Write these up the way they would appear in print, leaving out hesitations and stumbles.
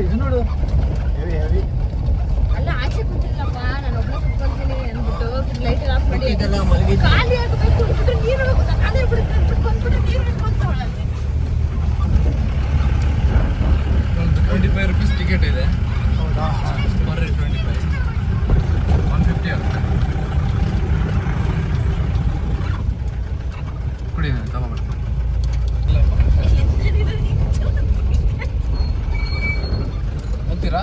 ಇದು ನೋಡು heavy heavy. ಅಲ್ಲ ಆಚೆ ಕೂತಿಲ್ಲಪ್ಪ, ನಾನು ಒಬ್ಬ ಕುತ್ಕೊಳ್ತೀನಿ ಅಂದ್ಬಿಟ್ಟು ಲೈಟ್ ಆಫ್ ಮಾಡಿ ಖಾಲಿ ಆಗಬೇಕು ಅಂದ್ಬಿಟ್ಟು ನೀರು ಖಾಲಿ ಆಗ್ಬಿಡುತ್ತೆ ಅಂದ್ಬಿಟ್ಟು ಬಂದ್ಬಿಟ್ಟು ನೀರು ಹಿಡ್ಕೊಂತವಳಲ್ಲಿ. 25 rupees ಟಿಕೆಟ್ ಇದೆ. ಹೌದಾ? ಪರ್ 25 150 ಆಗುತ್ತೆ. ಕುಡಿ ತಗೊಂಡ್ಬರ್ತೀನಿ. ಹೋಗ್ತೀರಾ?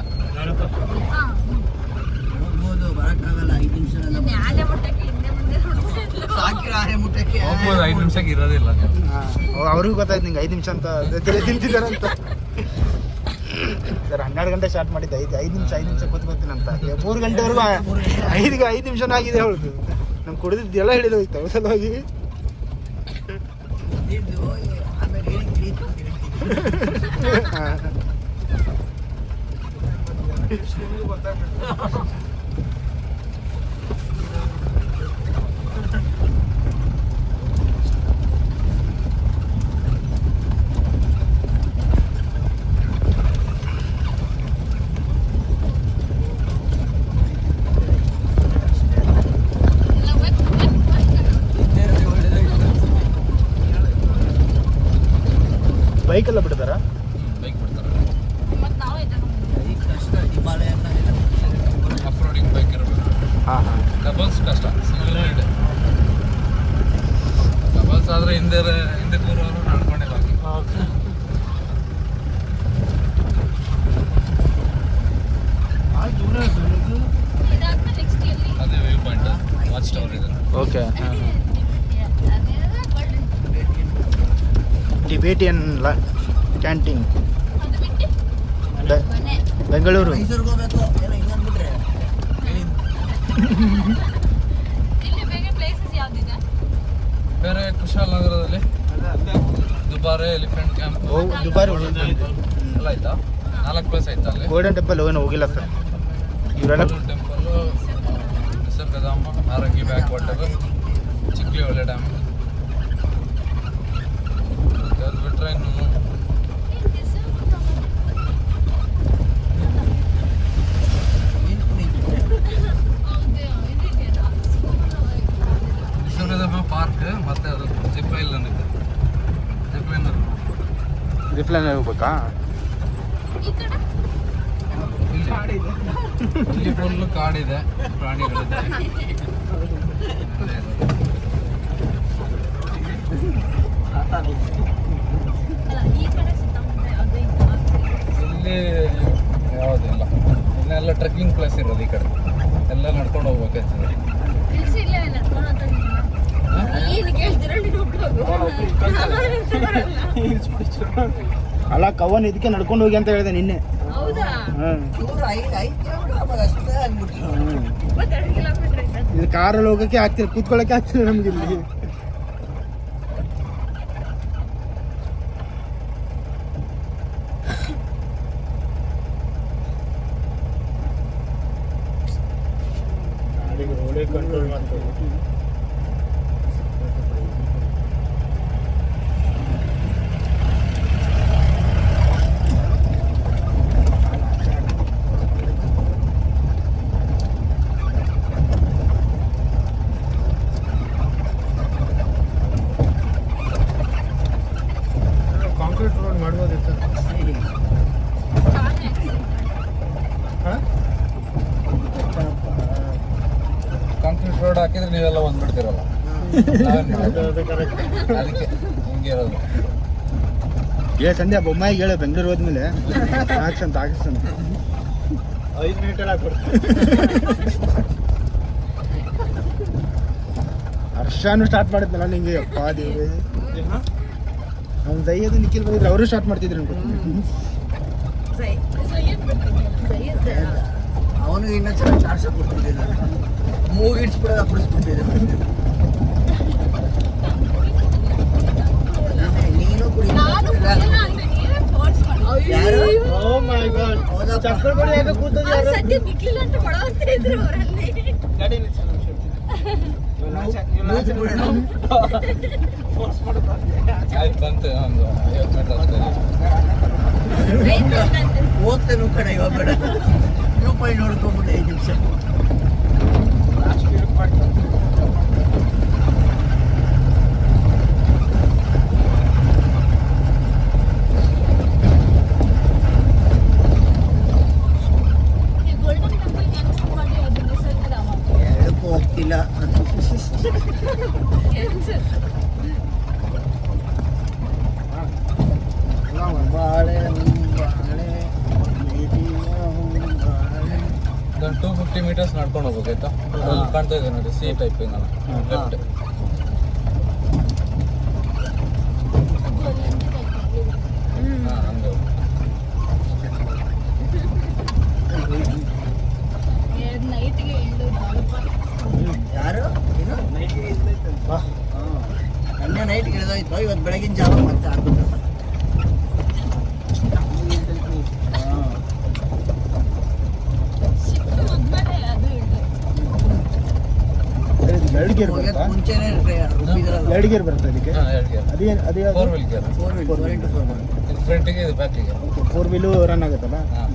ಹೋಗ್ಬೋದು, ಬರಕ್ಕಾಗಲ್ಲ. 5 ನಿಮಿಷ ಆನೆ ಮುಟ್ಟಕ್ಕೆ ಹಿಂದೆ ಮುಂದೆ ಸಾಕಿರ ಆನೆ ಮುಟ್ಟಕ್ಕೆ ಹೋಗ್ಬೋದು, 5 ನಿಮಿಷಕ್ಕೆ ಇರೋದಿಲ್ಲ ನೀವು. ಅವ್ರಿಗೂ ಗೊತ್ತಾಯ್ತು ನಿಂಗೆ 5 ನಿಮಿಷ ಅಂತ ತಿಂತಿದ್ದಾರಂತ. ಸರ್ 12 ಗಂಟೆ ಸ್ಟಾರ್ಟ್ ಮಾಡಿದ್ದೆ, 5 ನಿಮಿಷ ಕೂತ್ಕೊತೀನಂತ. 3 ಗಂಟೆವರೆಗೂ 5 ನಿಮಿಷನೂ ಆಗಿದೆ ಅವಳದು. ನಮ್ಗೆ ಕುಡಿದಿದ್ದು ಎಲ್ಲ ಹಿಡಿದು ಹೋಯ್ತು ಅವ್ರ ಸಲುವಾಗಿ. ಆಮೇಲೆ ಬೈಕೆಲ್ಲ ಬಿಡ್ತಾರಾ? ಬೈಕ್ ಬಿಡ್ತಾರೆ. ಮತ್ತೆ ನಾವು ಇದ್ದಾನೆ ಕಷ್ಟ. ಹಿಮಾಲಯ ಆಫ್ ರೋಡಿಂಗ್ ಬೈಕ್ ಇರಬೇಕು. ಹಾಂ ಹಾಂ. ಡಬಲ್ಸ್ ಕಷ್ಟ, ಸಿಂಗಲ್ ರೈಡ್. ಡಬಲ್ಸ್ ಆದರೆ ಹಿಂದೆ ಕೂರೋರು ನಡ್ಕೊಂಡೇ ಹೋಗಿ. ಇದಾದ್ಮೇಲೆ ನೆಕ್ಸ್ಟ್ ಎಲ್ಲಿ ಅದೇ ವ್ಯೂ ಪಾಯಿಂಟ್, ವಾಚ್ ಟವರ್ ಇದೆ. ಓಕೆ. ಟಿಬೇಟಿಯನ್ ಕ್ಯಾಂಟೀನ್ ಅದು ಬಿಟ್ಟು ಮನೆ ಬೆಂಗಳೂರು. ಮೈಸೂರಿಗೆ ಹೋಗ್ಬೇಕು. ಏನೋ ಇನ್ನೊಂದ್ಬಿಟ್ರೆ ಇಲ್ಲಿ ಬೇಗ ಪ್ಲೇಸಸ್ ಯಾವ್ದಿದೆ? ಬೇರೆ ಕುಶಾಲನಗರದಲ್ಲಿ ದುಬಾರೆ, ಎಲಿಫೆಂಟ್ ಕ್ಯಾಂಪ್ ದುಬಾರಿ ಎಲ್ಲ ಆಯ್ತಾ? 4 ಪ್ಲೇಸ್ ಆಯ್ತಾ ಅಲ್ಲಿ. ಗೋಲ್ಡನ್ ಟೆಂಪಲ್ ಏನು ಹೋಗಿಲ್ಲ ಸರ್ ಇವರೆಲ್ಲ. Golden temple, Nisargadhama, Harangi back water, Chiklihole dam. ಅದು ಬಿಟ್ಟರೆ ಇನ್ನು ನಿಸರ್ಗಧಾಮ ಪಾರ್ಕ್, ಮತ್ತೆ ಅದು ಜಿಪ್ ಲೈನ್ ಇದೆ. ಜಿಪ್ ಲೈನ್ ರಿಫ್ಲೈನ್ ಹೋಗ್ಬೇಕಾ? ಈ ಕಡೆ ಇಲ್ಲಿ ಫುಲ್ ಕಾಡಿದೆ, ಪ್ರಾಣಿಗಳಿದೆ. ಅಲ್ಲ ಈ ಕಡೆ ಸುತ್ತಮುತ್ತ ಯಾವ್ದು ಇಲ್ಲ. ಇಲ್ಲಿ ಯಾವುದಿಲ್ಲ, ಇನ್ನೆಲ್ಲ ಟ್ರೆಕ್ಕಿಂಗ್ ಪ್ಲೇಸ್ ಇರೋದು ಈ ಕಡೆ. ಎಲ್ಲ ನಡ್ಕೊಂಡು ಹೋಗ್ಬೇಕಾಗ್ತದೆ. ಹಿಲ್ಸ್ ಇಲ್ಲೇ ನಡ್ಕೊಂಡು ಏನು ಕೇಳ್ತೀರ ನೀನು ಅಲ್ಲ ಕವನ್ ಇದಕ್ಕೆ ನಡ್ಕೊಂಡು ಹೋಗಿ ಅಂತ ಹೇಳಿದೆ ನಿನ್ನೆ. ಹೌದಾ? ಹಾಂ. ಇವರು 5 ಕಿಲೋಮೀಟರ್ ಅಷ್ಟೇ ಅಂದ್ಬಿಟ್ರು. 22 ಕಿಲೋಮೀಟರ್ ಇದೆ. ಇದು ಕಾರಲ್ಲಿ ಹೋಗೋಕ್ಕೆ ಆಗ್ತಿಲ್ಲ, ಕೂತ್ಕೊಳ್ಳೋಕೆ ಆಗ್ತಿಲ್ಲ ನಮ್ಗೆ ಇಲ್ಲಿ. ಕಂಟ್ರೋಲ್ ಮಾಡ್ತೀವಿ. ಕಾಂಕ್ರೀಟ್ ರೋಡ್ ಮಾಡ್ಬೋದಿತ್ತು. ಕಾಂಕ್ರೀಟ್ ರೋಡ್ ಹಾಕಿದ್ರೆ ನೀವೆಲ್ಲ ಬಂದ್ಬಿಡ್ತೀರಲ್ಲ. ಅದಕ್ಕೆ ಹಿಂಗೆ ಇರೋದು. ಹೇಳಿ ಸಂಧ್ಯಾ ಬೊಮ್ಮಾಯಿಗೆ ಹೇಳು, ಬೆಂಗಳೂರು ಹೋದ್ಮೇಲೆ ಹಾಕ್ಸಂತ 5 ಮಿನಿಟಲ್ಲಿ ಹಾಕ್ಬಿಡ್ತೀನಿ. ಹರ್ಷಾನು ಸ್ಟಾರ್ಟ್ ಮಾಡಿದ್ನಲ್ಲ ನಿಂಗೆ. ಅಪ್ಪ ದೇವ್ರೆ, ಅವ್ನು ದಯ್ಯದು ನಿಖಿಲ್ ಬಂದಿದ್ರು, ಅವರು ಸ್ಟಾರ್ಟ್ ಮಾಡ್ತಿದ್ರು ಅನ್ಕೋತೀನಿ. ಅವನು ಇನ್ನೂ ಚೆನ್ನಾಗಿ ಚಾರ್ಜ್ ಕೊಡ್ತಿದ್ದಿಲ್ಲ. ಮೂಗಿಡ್ಸ್ಬಿಡೋದ ಕುಡಿಸ್ಬಿಟ್ಟಿದ್ದೆ. ನೀನು ಕುಡಿ. ಯಾರು? ಓ ಮೈ ಗಾಡ್, ಚಕ್ಕರ್ ಬಡಿ ಯಾಕೆ ಕೂತದ್ದು ಯಾರು? ಸದ್ಯ ಬಿಕ್ಲಿಲ್ಲ ಅಂತ ಕೊಡೋ ಅಂತ ಇದ್ರು ಅವರಲ್ಲಿ. ಗಾಡಿ ನಿಲ್ಸು, ಆಯ್ತು ಬಂತು ಒಂದು 50 ಮೀಟರ್ ಅಷ್ಟೇ. ಹೋಗ್ತೇನೆ ಕಡೆ ಇವಾಗ ಬೇಡ ವ್ಯೂ ಪಾಯಿಂಟ್ ನೋಡ್ಕೊಂಡ್ಬಿಟ್ಟು 5 ನಿಮಿಷ ಗೋಲ್ಡನ್ ಟೆಂಪಲ್ ಕ್ಯಾನ್ಸಲ್ ಮಾಡಿ ಅದು ನಿಸರ್ಗಧಾಮ ಹೇಳಕ್ಕೂ ಹೋಗ್ತಿಲ್ಲ ಕ್ಯಾನ್ಸಲ್. ಬಾಳೆ ಬಾಳೆ ಒಂದು 250 ಮೀಟರ್ಸ್ ನಡ್ಕೊಂಡು ಹೋಗ್ಬೇಕಾಯ್ತಾ. ಅಲ್ಲಿ ಕಾಣ್ತಾ ಇದೆ ನೋಡಿ ಸಿ ಟೈಪಿಂಗ್ ಅಲ್ಲ ಲೆಫ್ಟ್. ಹಾಂ ಹಂಗೆ ನೈಟ್ಗೆ ಯಾರು ಏನು ಮೊನ್ನೆ ನೈಟ್ ಇಳಿದೋಯ್ತು ಇವತ್ತು ಬೆಳಗಿನ ಜಾವ ಮತ್ತೆ ಆಗ್ಬಿಟ್ಟು ಶಿಫ್ಟ್ ಹೋದ್ಮೇಲೆ ಅದು ಇದೆ. ಎರಡು ಗೇರ್ ಹೋಗಕ್ಕೆ ಬರುತ್ತಾ? ಮುಂಚೆನೇ ರುಬ್ಬಿದ್ರಲ್ಲ ಎರಡು ಗೇರ್ ಬರುತ್ತೆ ಅದಕ್ಕೆ. ಹಾಂ 2 ಗೇರ್ ಅದೇ ಅದೇ 4 ವೀಲ್ ಗೇರ್. 4 ವೀಲ್ 4 into 4 ಇದು ಫ್ರಂಟಿಗೆ ಇದು ಬ್ಯಾಕಿಗೆ. ಫೋರ್ ವೀಲು ರನ್ ಆಗುತ್ತಲ್ಲ. ಹಾಂ